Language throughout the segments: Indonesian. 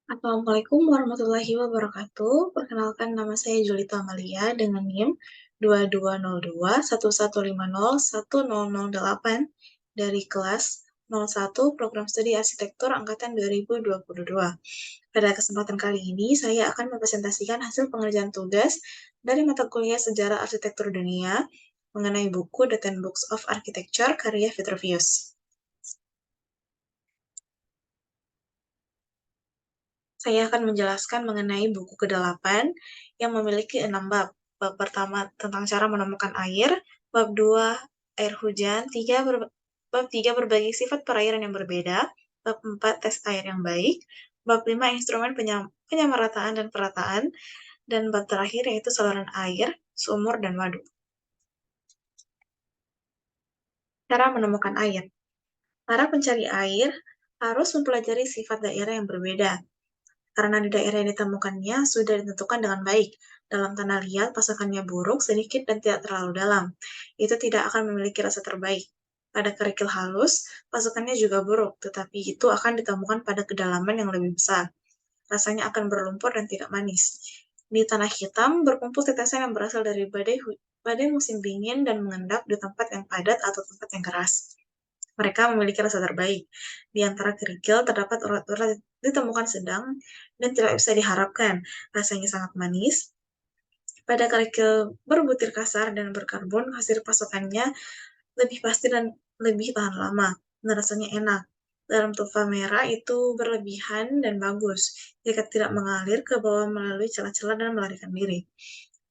Assalamualaikum warahmatullahi wabarakatuh. Perkenalkan, nama saya Julita Amalia dengan NIM 220211501008 dari kelas 01 Program Studi Arsitektur Angkatan 2022. Pada kesempatan kali ini, saya akan mempresentasikan hasil pengerjaan tugas dari mata kuliah Sejarah Arsitektur Dunia mengenai buku The Ten Books of Architecture karya Vitruvius. Saya akan menjelaskan mengenai buku ke-8 yang memiliki 6 bab. Bab pertama tentang cara menemukan air, bab 2 air hujan, bab 3 berbagi sifat perairan yang berbeda, bab 4 tes air yang baik, bab 5 instrumen penyamarataan dan perataan, dan bab terakhir yaitu saluran air, sumur, dan waduk. Cara menemukan air. Para pencari air harus mempelajari sifat daerah yang berbeda, karena di daerah yang ditemukannya sudah ditentukan dengan baik. Dalam tanah liat, pasokannya buruk, sedikit, dan tidak terlalu dalam. Itu tidak akan memiliki rasa terbaik. Pada kerikil halus, pasokannya juga buruk, tetapi itu akan ditemukan pada kedalaman yang lebih besar. Rasanya akan berlumpur dan tidak manis. Di tanah hitam, berkumpul tetesan yang berasal dari badai musim dingin dan mengendap di tempat yang padat atau tempat yang keras. Mereka memiliki rasa terbaik. Di antara kerikil terdapat urat-urat ditemukan sedang dan tidak bisa diharapkan. Rasanya sangat manis. Pada kerikil berbutir kasar dan berkarbon, hasil pasokannya lebih pasti dan lebih tahan lama. Dan rasanya enak. Dalam tufa merah itu berlebihan dan bagus jika tidak mengalir ke bawah melalui celah-celah dan melarikan diri.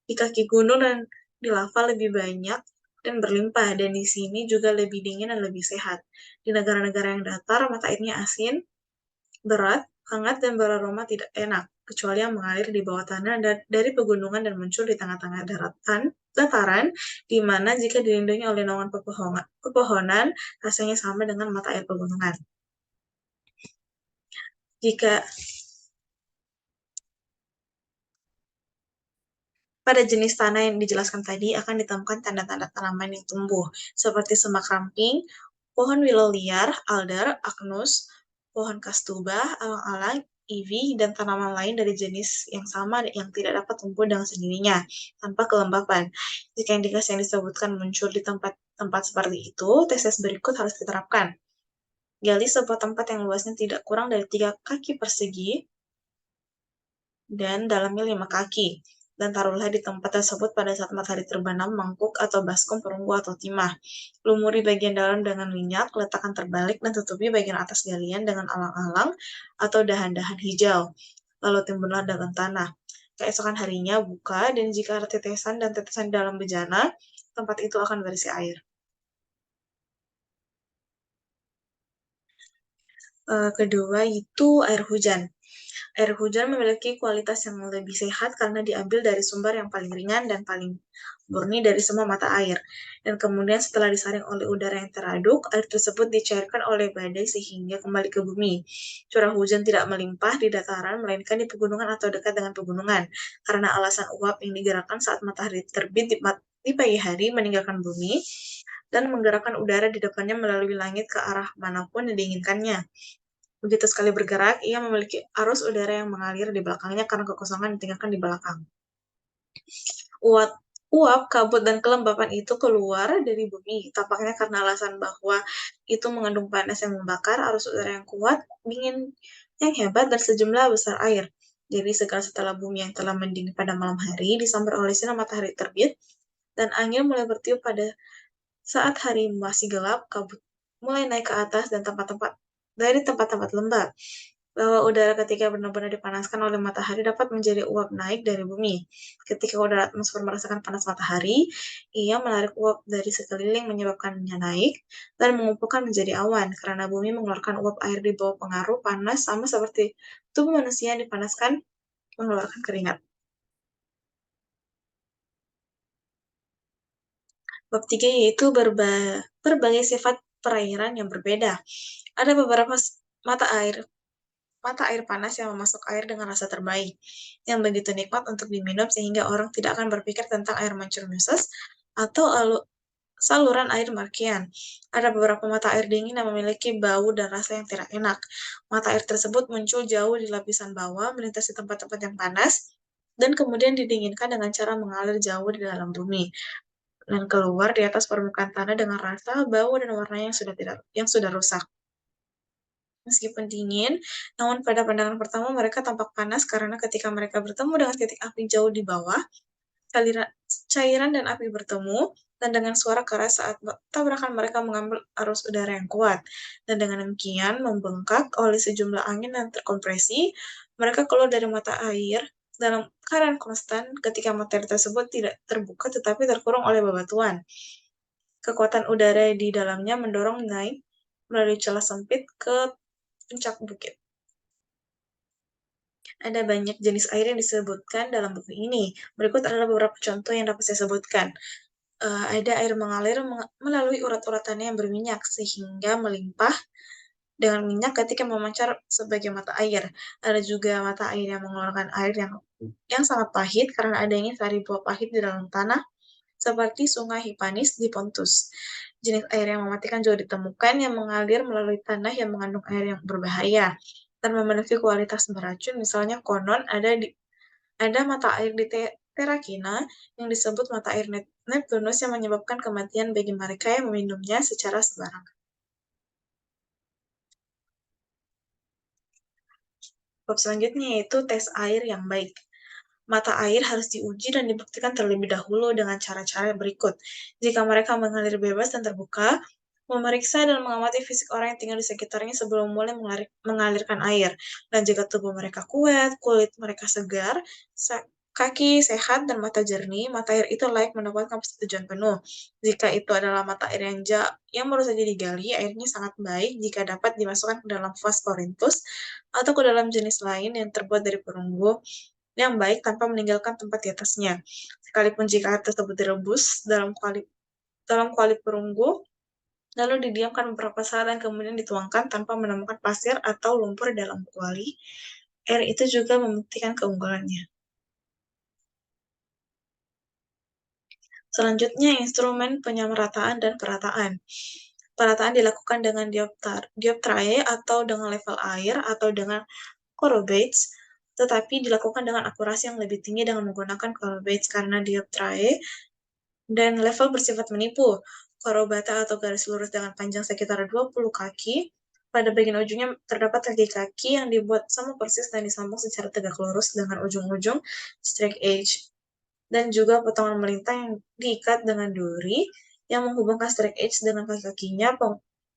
Di kaki gunung dan di lava lebih banyak dan berlimpah, dan di sini juga lebih dingin dan lebih sehat. Di negara-negara yang datar, mata airnya asin, berat, hangat, dan beraroma tidak enak, kecuali yang mengalir di bawah tanah dari pegunungan dan muncul di tengah-tengah dataran, di mana jika dilindungi oleh naungan pepohonan, rasanya sama dengan mata air pegunungan. Pada jenis tanah yang dijelaskan tadi akan ditemukan tanda-tanda tanaman yang tumbuh, seperti semak ramping, pohon willow liar, alder, agnus, pohon kastuba, alang-alang, ivy, dan tanaman lain dari jenis yang sama yang tidak dapat tumbuh dengan sendirinya, tanpa kelembapan. Jika indikasi yang disebutkan muncul di tempat seperti itu, tes berikut harus diterapkan. Gali sebuah tempat yang luasnya tidak kurang dari 3 kaki persegi dan dalamnya 5 kaki. Dan taruhlah di tempat tersebut pada saat matahari terbenam mangkuk atau baskom perunggu atau timah. Lumuri bagian dalam dengan minyak, letakkan terbalik, dan tutupi bagian atas galian dengan alang-alang atau dahan-dahan hijau. Lalu timbunlah dalam tanah. Keesokan harinya buka, dan jika ada tetesan dan tetesan dalam bejana, tempat itu akan berisi air. Kedua itu air hujan. Air hujan memiliki kualitas yang lebih sehat karena diambil dari sumber yang paling ringan dan paling murni dari semua mata air. Dan kemudian setelah disaring oleh udara yang teraduk, air tersebut dicairkan oleh badai sehingga kembali ke bumi. Curah hujan tidak melimpah di dataran, melainkan di pegunungan atau dekat dengan pegunungan, karena alasan uap yang digerakkan saat matahari terbit di pagi hari meninggalkan bumi dan menggerakkan udara di depannya melalui langit ke arah manapun yang diinginkannya. Begitu sekali bergerak, ia memiliki arus udara yang mengalir di belakangnya karena kekosongan ditinggalkan di belakang. Uap, kabut, dan kelembapan itu keluar dari bumi, tampaknya karena alasan bahwa itu mengandung panas yang membakar, arus udara yang kuat, dingin yang hebat, dan sejumlah besar air. Jadi segala setelah bumi yang telah mendingin pada malam hari disambar oleh sinar matahari terbit, dan angin mulai bertiup pada saat hari masih gelap, kabut mulai naik ke atas dan dari tempat-tempat lembab. Bahwa udara ketika benar-benar dipanaskan oleh matahari dapat menjadi uap naik dari bumi. Ketika udara atmosfer merasakan panas matahari, ia menarik uap dari sekeliling menyebabkannya naik dan mengumpulkan menjadi awan, karena bumi mengeluarkan uap air di bawah pengaruh panas sama seperti tubuh manusia yang dipanaskan mengeluarkan keringat. Bab 3 yaitu berbagai sifat perairan yang berbeda. Ada beberapa mata air panas yang memasuk air dengan rasa terbaik, yang begitu nikmat untuk diminum sehingga orang tidak akan berpikir tentang air mancur Muses atau Saluran air Markian. Ada beberapa mata air dingin yang memiliki bau dan rasa yang tidak enak. Mata air tersebut muncul jauh di lapisan bawah, melintasi tempat-tempat yang panas, dan kemudian didinginkan dengan cara mengalir jauh di dalam bumi dan keluar di atas permukaan tanah dengan rasa, bau, dan warna yang sudah rusak. Meskipun dingin, namun pada pandangan pertama mereka tampak panas karena ketika mereka bertemu dengan titik api jauh di bawah, cairan dan api bertemu, dan dengan suara keras saat tabrakan mereka mengambil arus udara yang kuat. Dan dengan demikian, membengkak oleh sejumlah angin yang terkompresi, mereka keluar dari mata air dalam keadaan konstan ketika materi tersebut tidak terbuka tetapi terkurung oleh bebatuan. Kekuatan udara di dalamnya mendorong naik melalui celah sempit ke puncak bukit. Ada banyak jenis air yang disebutkan dalam buku ini. Berikut adalah beberapa contoh yang dapat saya sebutkan. Ada air mengalir melalui urat-uratannya yang berminyak sehingga melimpah dengan minyak ketika memancar sebagai mata air. Ada juga mata air yang mengeluarkan air yang sangat pahit karena adanya sari buah pahit di dalam tanah, seperti Sungai Hipanis di Pontus. Jenis air yang mematikan juga ditemukan yang mengalir melalui tanah yang mengandung air yang berbahaya dan memiliki kualitas beracun. Misalnya konon ada mata air di Terrakina yang disebut mata air Neptunus yang menyebabkan kematian bagi mereka yang meminumnya secara sembarangan. Bab selanjutnya yaitu tes air yang baik. Mata air harus diuji dan dibuktikan terlebih dahulu dengan cara-cara berikut. Jika mereka mengalir bebas dan terbuka, memeriksa dan mengamati fisik orang yang tinggal di sekitarnya sebelum mulai mengalirkan air. Dan jika tubuh mereka kuat, kulit mereka segar, kaki sehat, dan mata jernih, mata air itu layak mendapatkan persetujuan penuh. Jika itu adalah mata air yang baru saja digali, airnya sangat baik jika dapat dimasukkan ke dalam vas Korintus atau ke dalam jenis lain yang terbuat dari perunggu yang baik tanpa meninggalkan tempat di atasnya. Sekalipun jika air tersebut direbus dalam kuali perunggu, lalu didiamkan beberapa saat dan kemudian dituangkan tanpa menemukan pasir atau lumpur dalam kuali, air itu juga membuktikan keunggulannya. Selanjutnya, instrumen penyamarataan dan perataan. Perataan dilakukan dengan dioptrae atau dengan level air atau dengan chorobates, tetapi dilakukan dengan akurasi yang lebih tinggi dengan menggunakan chorobates karena dioptrae dan level bersifat menipu. Chorobata atau garis lurus dengan panjang sekitar 20 kaki, pada bagian ujungnya terdapat kaki-kaki yang dibuat sama persis dan disambung secara tegak lurus dengan ujung-ujung straight edge, dan juga potongan melintang yang diikat dengan duri yang menghubungkan straight edge dengan kaki-kakinya.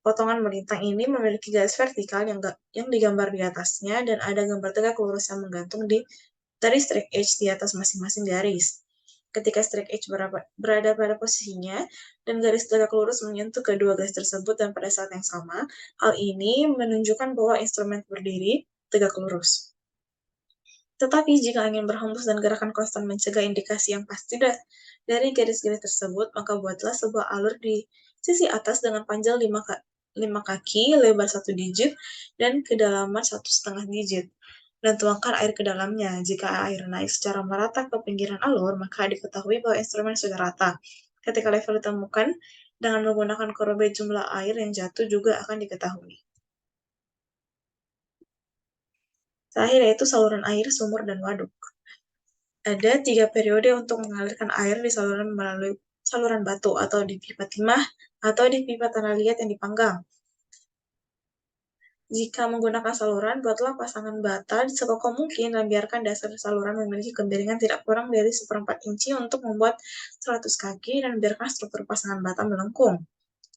Potongan melintang ini memiliki garis vertikal yang digambar di atasnya, dan ada gambar tegak lurus yang menggantung dari straight edge di atas masing-masing garis. Ketika straight edge berada pada posisinya dan garis tegak lurus menyentuh kedua garis tersebut dan pada saat yang sama, hal ini menunjukkan bahwa instrumen berdiri tegak lurus. Tetapi jika angin berhembus dan gerakan konstan mencegah indikasi yang pasti dari garis-garis tersebut, maka buatlah sebuah alur di sisi atas dengan panjang 5 kaki, lebar 1 digit, dan kedalaman 1,5 digit. Dan tuangkan air ke dalamnya. Jika air naik secara merata ke pinggiran alur, maka diketahui bahwa instrumen sudah rata. Ketika level ditemukan, dengan menggunakan korobet jumlah air yang jatuh juga akan diketahui. Terakhir yaitu saluran air, sumur, dan waduk. Ada 3 periode untuk mengalirkan air di saluran melalui saluran batu, atau di pipa timah, atau di pipa tanah liat yang dipanggang. Jika menggunakan saluran, buatlah pasangan bata sekokoh mungkin dan biarkan dasar saluran memiliki kemiringan tidak kurang dari 1/4 inci untuk membuat 100 kaki, dan biarkan struktur pasangan bata melengkung,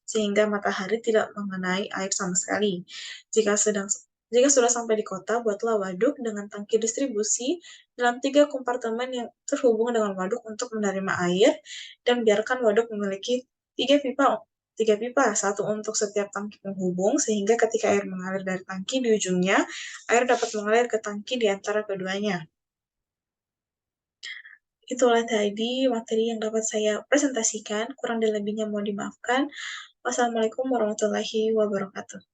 sehingga matahari tidak mengenai air sama sekali. Jika sudah sampai di kota, buatlah waduk dengan tangki distribusi dalam 3 kompartemen yang terhubung dengan waduk untuk menerima air, dan biarkan waduk memiliki 3 pipa, 1 untuk setiap tangki penghubung, sehingga ketika air mengalir dari tangki di ujungnya, air dapat mengalir ke tangki di antara keduanya. Itulah tadi materi yang dapat saya presentasikan, kurang dan lebihnya mohon dimaafkan. Wassalamualaikum warahmatullahi wabarakatuh.